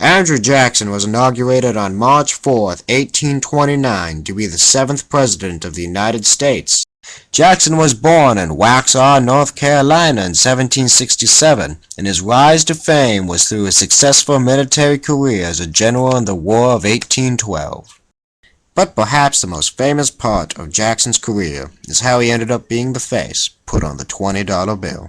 Andrew Jackson was inaugurated on March 4th, 1829 to be the 7th President of the United States. Jackson was born in Waxhaw, North Carolina in 1767, and his rise to fame was through a successful military career as a general in the War of 1812. But perhaps the most famous part of Jackson's career is how he ended up being the face put on the $20 bill.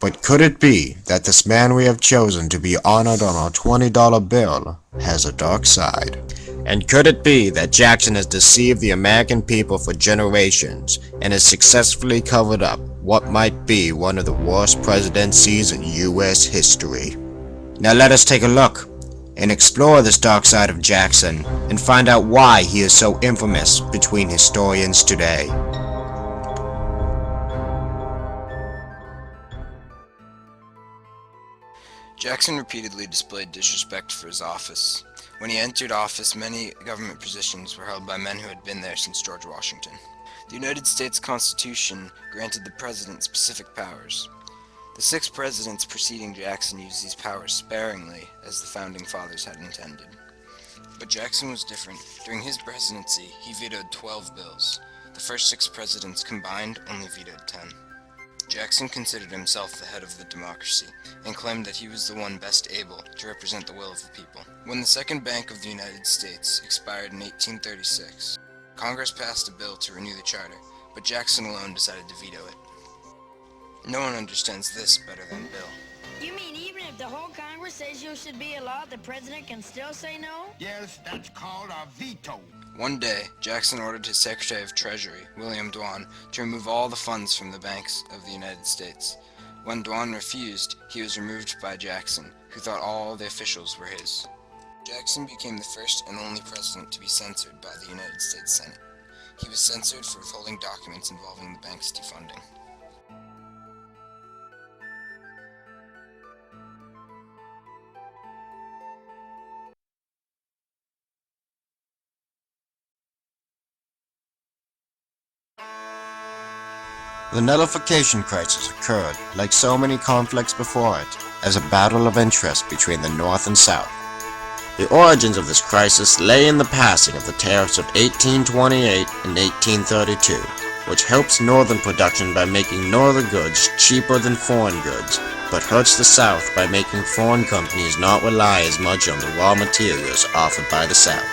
But could it be that this man we have chosen to be honored on our $20 bill has a dark side? And could it be that Jackson has deceived the American people for generations and has successfully covered up what might be one of the worst presidencies in U.S. history? Now let us take a look and explore this dark side of Jackson and find out why he is so infamous between historians today. Jackson repeatedly displayed disrespect for his office. When he entered office, many government positions were held by men who had been there since George Washington. The United States Constitution granted the president specific powers. The 6 presidents preceding Jackson used these powers sparingly, as the founding fathers had intended. But Jackson was different. During his presidency, he vetoed 12 bills. The first 6 presidents combined only vetoed 10. Jackson considered himself the head of the democracy, and claimed that he was the one best able to represent the will of the people. When the Second Bank of the United States expired in 1836, Congress passed a bill to renew the charter, but Jackson alone decided to veto it. No one understands this better than Bill. You mean even if the whole Congress says you should be a law, the president can still say no? Yes, that's called a veto. One day, Jackson ordered his Secretary of Treasury, William Dwan, to remove all the funds from the banks of the United States. When Dwan refused, he was removed by Jackson, who thought all the officials were his. Jackson became the first and only president to be censored by the United States Senate. He was censored for withholding documents involving the bank's defunding. The nullification crisis occurred, like so many conflicts before it, as a battle of interest between the North and South. The origins of this crisis lay in the passing of the tariffs of 1828 and 1832, which helps Northern production by making Northern goods cheaper than foreign goods, but hurts the South by making foreign companies not rely as much on the raw materials offered by the South.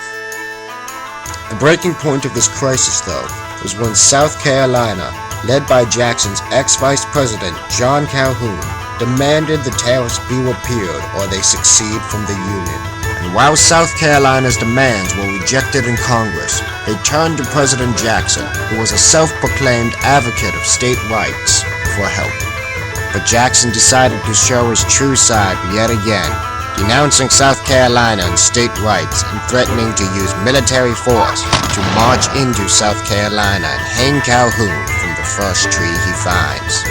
The breaking point of this crisis, though, was when South Carolina, led by Jackson's ex-vice president John Calhoun, demanded the tariffs be repealed or they secede from the Union. And while South Carolina's demands were rejected in Congress, they turned to President Jackson, who was a self-proclaimed advocate of state rights, for help. But Jackson decided to show his true side yet again, denouncing South Carolina and state rights and threatening to use military force to march into South Carolina and hang Calhoun from the first tree he finds.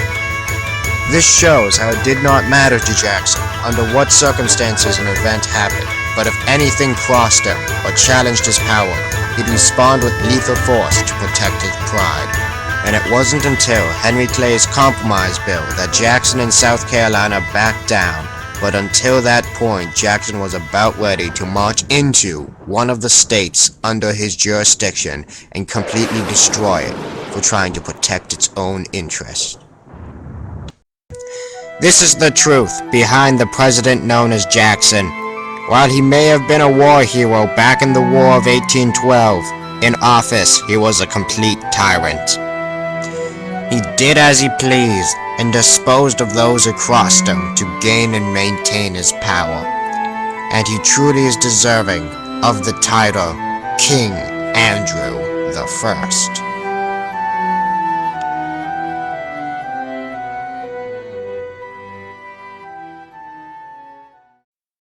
This shows how it did not matter to Jackson under what circumstances an event happened, but if anything crossed him or challenged his power, he'd respond with lethal force to protect his pride. And it wasn't until Henry Clay's compromise bill that Jackson and South Carolina backed down. But until that point, Jackson was about ready to march into one of the states under his jurisdiction and completely destroy it for trying to protect its own interests. This is the truth behind the president known as Jackson. While he may have been a war hero back in the War of 1812, in office he was a complete tyrant. He did as he pleased and disposed of those who crossed him to gain and maintain his power. And he truly is deserving of the title King Andrew the First.